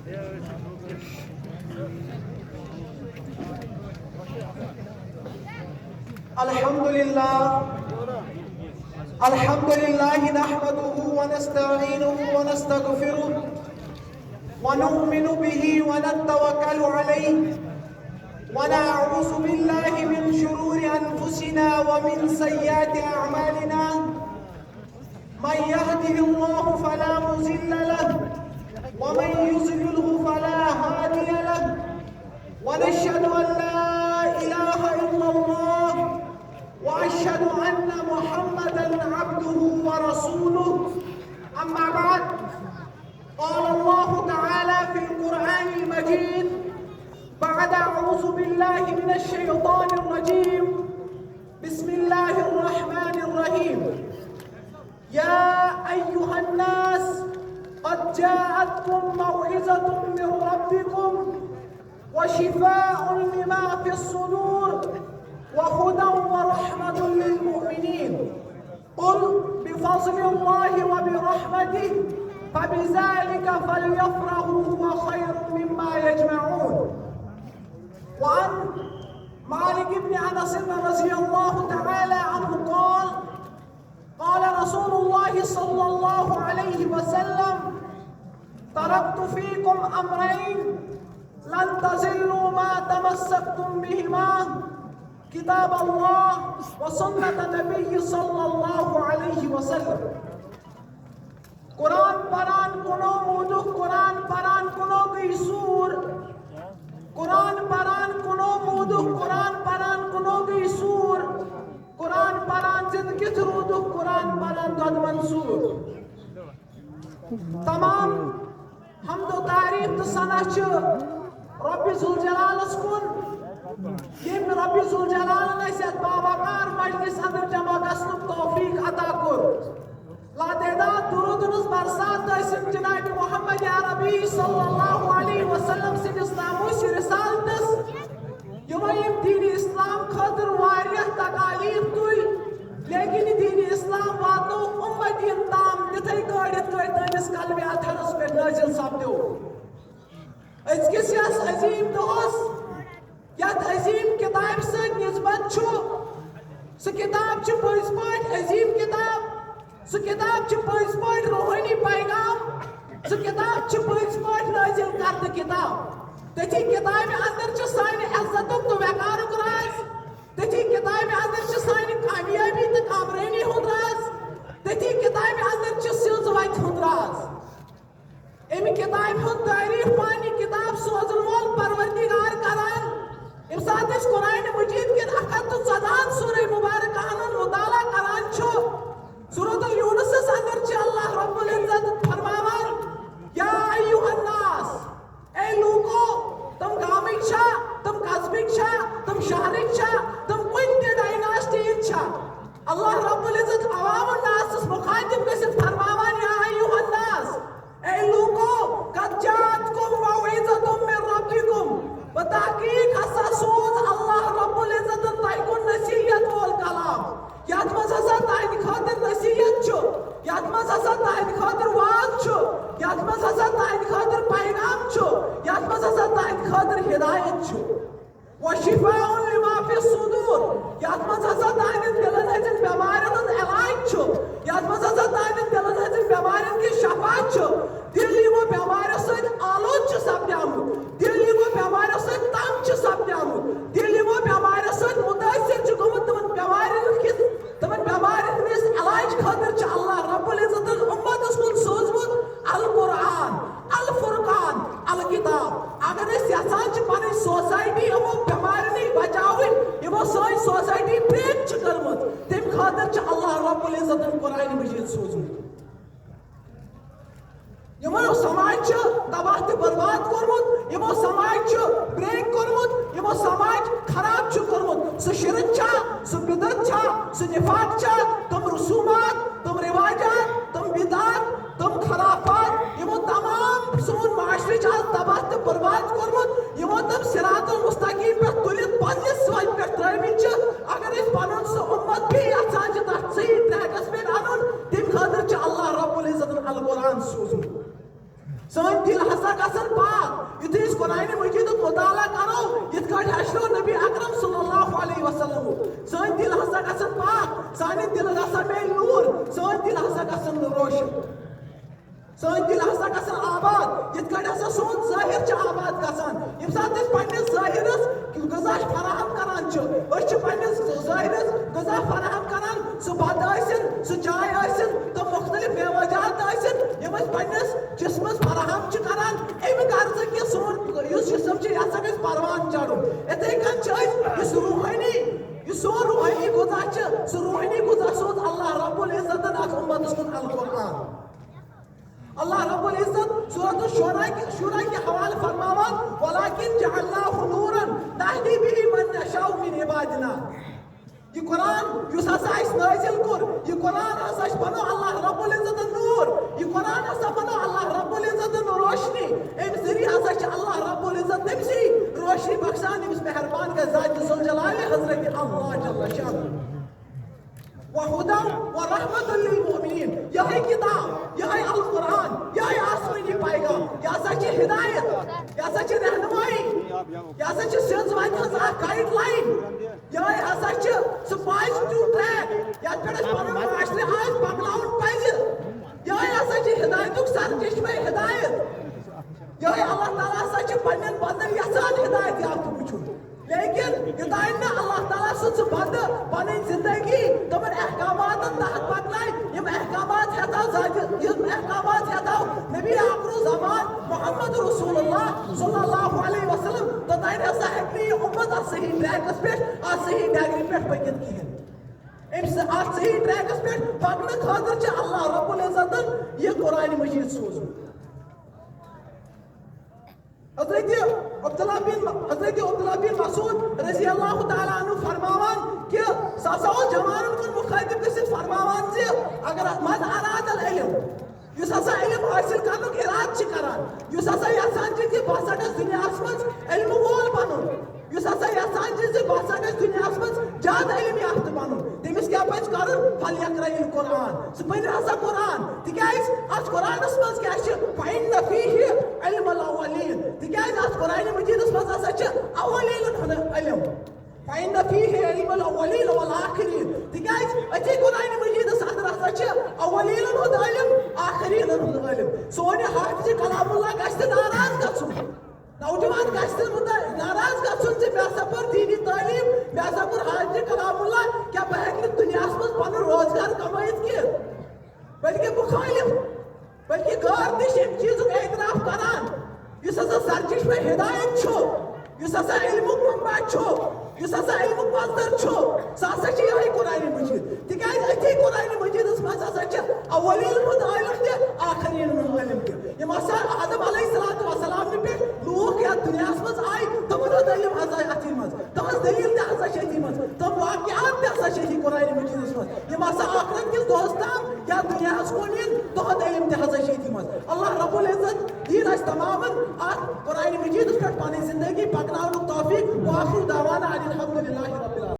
الحمد لله نحمده ونستعينه ونستغفره ونؤمن به ونتوكل عليه ونعوذ بالله من شرور أنفسنا ومن سيئات أعمالنا من يهده الله فلا مضل له ومن يضلله فلا هادي له ونشهد أن لا إله إلا الله وأشهد أن محمدًا عبده ورسوله أما بعد قال الله تعالى في القرآن المجيد بعد أعوذ بالله من الشيطان الرجيم بسم الله الرحمن الرحيم يا أيها الناس قد جاءتكم موعظة من ربكم وشفاء لما في الصدور وهدى ورحمة للمؤمنين قل بفضل الله وبرحمته فبذلك فليفرحوا هو خير مما يجمعون. وعن مالك بن أنس رضي الله تعالى عنه قال قال رسول الله صلى الله عليه وسلم تركت فيكم أمرين لن تزلوا ما تمسكتم بهما كتاب الله وسنة النبي صلى الله عليه وسلم. قرآن پران کنو مودو قرآن پران کنو گئی سور قرآن پران کنو مودو قرآن پران کنو گئی سور قرآن پران زندگی ترودو قرآن پران دود منصور. تمام حمد و تعریف تو سنہ چھ رب ذوالجلال اسکن یم رب ذوالجلال نسیت باوقار مجلس اندر جمع گسنک توفیق عطا کر. لاتعداد درودنس برسات دائسن جناب محمد عربی صلی اللہ علیہ وسلم سندس ناموس رسالتس یم دین اسلام خاطر واریہ تکالیف توی لیکن دین اسلام واتو امتین تام تتھے گاڑت کوئی تنس قلب اتھرس پہ نازل سپدو. ازکس یس عظیم دہس یت عظیم کتاب سے نسبت چھو سہ کتاب چھ پز پاٹ عظیم کتاب سہ کتاب چھ پز پاٹ روحانی پیغام سہ کتاب چھ پز پاٹ نازل کردہ کتاب. تتھی کتاب اندر چھ سانہ عزتک تو وقارک راز تتھی کتاب اندر چھ سانہ کامیابی تو کامرانی ہند راز تتھی کتاب اندر چھ سلز وت ہند راز. امی کتاب ہند تعریف پانی کتاب سوزن وول پروردگار کران یم سات اس قرآن مجید کے 114 سورہ مبارکہ ہن مطالعہ کران چھو سورۃ یونس اندر چھ اللہ رب العزت فرماوان یا ایھا الناس اے لوگو تم گامک چھا تم قصبک چھا تم شہرک چھا تم کن تہ ڈائناسٹی چھا اللہ رب العزت عوام الناس مخاطب گژھتھ فرماوان یا ایھا الناس اے لوگو قد جاءتکم موعظۃ من ربکم بتحقیق ہسا سوز اللہ رب العزت تہ کن نصیحت وول کلام یت مز ہسا تہند خاطر نصیحت چھو یت مز ہسا تہند خاطر واز چھو یت مز ہسا تہند خاطر پیغام چھو یت مز ہسا تہند خاطر ہدایت چھو. وشفاء لما فی الصدور یت مز ہسا تہند دلن ہندین بیمارین ہند علاج چھو یت مز ہسا تہند دلن ہندین بیمارین کی شفا چھو. دل یمو بیماریو سۭتۍ آلود چھُ سپدیومُت دل یمو بیماریو سۭتۍ تنگ چھُ سپدیومُت دل یمو بیماریو سۭتۍ متٲثر چھُ گوٚمُت تمن بیمارین ہٕنٛدِس علاج خٲطرٕ چھُ اللہ رب العزتن اُمتس کُن سوٗزمُت القرآن الفرقان الکتاب. اگر أسۍ یژھان چھِ پنٕنۍ سوسایٹی یِمو بیماریو نِش بچاوٕنۍ یِمو سٲنۍ سوسایٹی برٛیک چھِ کٔرمٕژ تمہِ خٲطرٕ چھُ اللہ رب العزتن قرآن مجید سوٗزمُت. یمو سماج چھ تباہ تہ برباد کورمت یمو سماج چھ بریک کورمت یمو سماج خراب چھ کورمت سہ شرک چھا سہ بدعت چھا سہ نفاق چھا تم رسومات تم رواجات تم بدعات تم خرافات یمو تمام سون معاشرے چھ تباہ تہ برباد کورمت یمو تم صراط المستقیم پہ تلت پننس وتہ پہ ترٲمٕتۍ چھ. اگر أسۍ پنن سہ امت بیٚیہِ یژھان چھِ تتھ صحیح ٹریکس پہ انُن تمہِ خٲطرٕ چھُ اللہ رب العزتن القرآن سوٗزمُت. سن دل ہسا گژھن پاک یُتھُے أسۍ قرآنِ مجیدُک مطالعہ کرو یِتھ کٲٹھۍ ہیٚچھنو نبی اکرم صلی اللہ علیہ وسلم سٲنۍ دل ہسا گژھن پاک سانہِ دلن ہسا میلہِ نوٗر سٲنۍ دل ہسا گژھن روشن سٲنۍ دل ہسا گژھن آباد یِتھ کٲٹھۍ ہسا سون ظٲہِر چھُ آباد گژھان ییٚمہِ ساتہٕ أسۍ پننِس ظٲہِرس غذا فراہم کران چھِ أسۍ چھِ پننِس ظٲہِرس غذا فراہم کران سُہ بتہٕ ٲسِن سُہ چاے ٲسِن تہٕ مختلف میوجات ٲسِن یِم أسۍ پننِس جسمس فراہم چھِ کران اَمہِ غرضہٕ کہِ سون یُس جسم چھُ یہِ ہسا گژھِ پروان چڑھُن یِتھٕے کٔنۍ چھِ أسۍ یُس روحٲنی یُس سون روحٲنی غذا چھُ سُہ روحٲنی غذا سوز اللہ رب العزتن اتھ اُمتس کُن القرآن اللہ رب العزت سورۃ الشورى کے حوالے فرماوان وَلَٰكِن جَعَلْنَاهُ نُورًا نَهْدِي بِهِ مَن نَّشَاءُ مِنْ عِبَادِنَا یہ قرآن یُس ہسا اَسہِ نٲزِل کوٚر یہِ قرآن ہسا بنو اللہ رب العزتن نوٗر یہِ قرآن ہسا بنو اللہ رب العزتن روشنی اَمہِ ذٔریعہٕ ہسا چھِ اللہ رب العزت تٔمسٕے روشنی بخشان ییٚمِس مہربان گژھِ ذاتِ ذوالجلالِ حضرت اللہ جل شانہ وَهُدًى وَرَحْمَةً لِلْمُؤْمِنِينَ یہے کتاب یہے القرآن یہے آسمانی پیغام یہ ہسا چھِ ہدایت یہ ہسا چھِ رہنمائی یہ ہسا چھِ سیٚنز وَتہِ ہٕنٛز اکھ گایڈ لائن یہے ہسا چھِ سُہ پازِٹِو ٹریک یتھ پٮ۪ٹھ أسۍ پنُن معاشرٕ آز پکناوُن پزِ یہے ہسا چھِ ہدایتُک سرچشمے ہدایت یہے اللہ تعالیٰ ہسا چھِ پننٮ۪ن بندن یژھان ہدایت یافتہٕ وٕچھُن لیکن یوٚتانۍ نہٕ اللہ تعالیٰ سُہ سُہ بندٕ پنٕنۍ زندگی تِمن احکاماتن تحت پکنایہِ یِم احکامات ہیٚتو نبی آخرُ زمان محمد رسول اللہ صلی اللہ علیہ وسلم توٚتانۍ ہسا ہیٚکہِ نہٕ یہِ اُمت اتھ صحیح ٹریکس پٮ۪ٹھ اتھ صحیح ڈگرِ پٮ۪ٹھ پٔکِتھ کہیٖنۍ اتھ صحیح ٹریکس پٮ۪ٹھ پکنہٕ خٲطرٕ چھُ اللہ رب العزتن یہِ قرآنِ مجیٖد سوٗزمُت حضرت عبداللہ بن مسعود رضی اللہ تعالیٰ عنہ فرماوان کہ سُہ ہسا اوس جوانن کُن مخٲطب گٔژھِتھ فرماوان زِ اگر من اراد العلم یُس ہسا علم حٲصِل کرنُک ارادٕ چھُ کران یُس ہسا یژھان چھُ کہِ بہٕ ہسا گژھٕ دُنیاہس منٛز علمہٕ وول بنُن یُس ہسا یژھان چھُ زِ بہٕ ہسا گژھٕ دُنیاہس منٛز زیادٕ علم یافتہٕ بنُن تٔمِس کیٛاہ پزِ کرُن فلیقرأ القرآن سُہ پرِ ہسا قرآن تِکیٛازِ اتھ قرآنس منٛز کیٛاہ چھُ فإن فیہ علم الاولین تِکیٛازِ اتھ قرآنِ مجیٖدس منٛز ہسا چھُ اولینن ہُنٛد علم فإن فیہ علم الاولین والآخرین تِکیٛازِ أتھی قرآنِ مجیٖدس اندر ہسا چھُ اولینن ہُنٛد علم آخریٖنن ہُنٛد علم سون یہِ حافظ کلام اللہ گژھِ نہٕ ناراض گژھُن نوجوان گژھِ نہٕ ناراض گژھُن زِ مےٚ ہسا پٔر دیٖنی تعلیٖم مےٚ ہسا کوٚر حافظ کلام اللہ کیٛاہ بہٕ ہیٚکہٕ نہٕ دُنیاہس منٛز پنُن روزگار کمٲیِتھ کینٛہہ بلکہِ مُخٲلِف بلکہِ غٲر تہِ چھِ اَمہِ چیٖزُک اعتراف کران یُس ہسا سرچشمے ہدایت چھُ یُس ہسا علمُک منبع چھُ یُس ہسا علمُک مصدر چھُ سُہ ہسا چھُ یِہوٚے قرآنِ مجیٖد تِکیٛازِ أتھی قرآنِ مجیٖدس منٛز ہسا چھِ اولینن ہُنٛد علم تہِ آخریٖنن ہُنٛد علم تہِ یِم ہسا آدم علیہ الصلوٰتُ وسلامنہِ پٮ۪ٹھ لوٗکھ یتھ دُنیاہس منٛز آیہِ تِمن ہُنٛد علم ہسا أتھی منٛز تٕہنٛز دٔلیٖل تہِ ہسا چھِ أتھی منٛز تِم واقعات تہِ ہسا چھِ أتھی قرآنِ مجیٖدس منٛز یِم ہسا آخرت کِس دۄہس تام یا دُنیاہس کُن یِن تُہنٛد علم تہِ ہسا چھِ أتھی منٛز اللہ رب العزت دِیِن اَسہِ تمامن اتھ قرآنِ مجیٖدس پٮ۪ٹھ پنٕنۍ زندگی پکناونُک توفیٖق وآخر دعوانا ان الحمدُ للہ